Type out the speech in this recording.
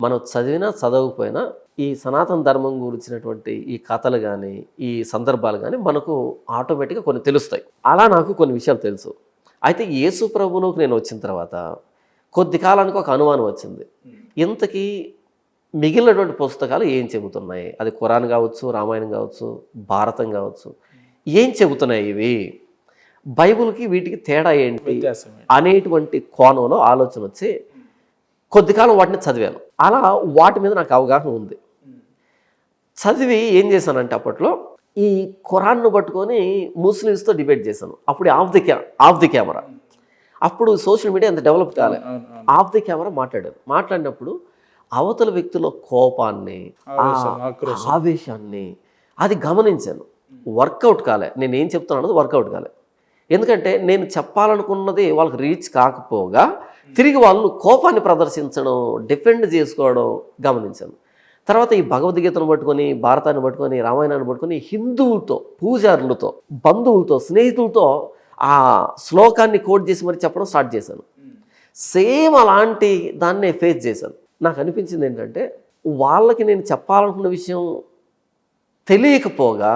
మనం చదివినా చదవకపోయినా ఈ సనాతన ధర్మం గురించినటువంటి ఈ కథలు కానీ ఈ సందర్భాలు కానీ మనకు ఆటోమేటిక్గా కొన్ని తెలుస్తాయి. అలా నాకు కొన్ని విషయాలు తెలుసు. అయితే యేసు ప్రభువులోకి నేను వచ్చిన తర్వాత కొద్ది కాలానికి ఒక అనుమానం వచ్చింది. ఇంతకీ మిగిలినటువంటి పుస్తకాలు ఏం చెబుతున్నాయి? అది ఖురాన్ కావచ్చు, రామాయణం కావచ్చు, భారతం కావచ్చు, ఏం చెబుతున్నాయి ఇవి? బైబిల్కి వీటికి తేడా ఏంటి అనేటువంటి కోణంలో ఆలోచన వచ్చి కొద్ది కాలం వాటిని చదివాను. అలా వాటి మీద నాకు అవగాహన ఉంది. చదివి ఏం చేశానంటే అప్పట్లో ఈ ఖురాన్ను పట్టుకొని ముస్లిమ్స్తో డిబేట్ చేశాను. అప్పుడు ఆఫ్ ది కెమెరా. అప్పుడు సోషల్ మీడియా అంత డెవలప్ కాలే. ఆఫ్ ది కెమెరా మాట్లాడినప్పుడు అవతల వ్యక్తుల కోపాన్ని, ఆవేశాన్ని అది గమనించాను. వర్కౌట్ కాలే. నేను ఏం చెప్తున్నాను వర్కౌట్ కాలే. ఎందుకంటే నేను చెప్పాలనుకున్నది వాళ్ళకి రీచ్ కాకపోగా తిరిగి వాళ్ళు కోపాన్ని ప్రదర్శించడం, డిఫెండ్ చేసుకోవడం గమనించాను. తర్వాత ఈ భగవద్గీతను పట్టుకొని, భారతాన్ని పట్టుకొని, రామాయణాన్ని పట్టుకొని హిందువులతో, పూజారులతో, బంధువులతో, స్నేహితులతో ఆ శ్లోకాన్ని కోట్ చేసి మరి చెప్పడం స్టార్ట్ చేశాను. సేమ్ అలాంటి దాన్నే ఫేస్ చేశాను. నాకు అనిపించింది ఏంటంటే వాళ్ళకి నేను చెప్పాలనుకున్న విషయం తెలియకపోగా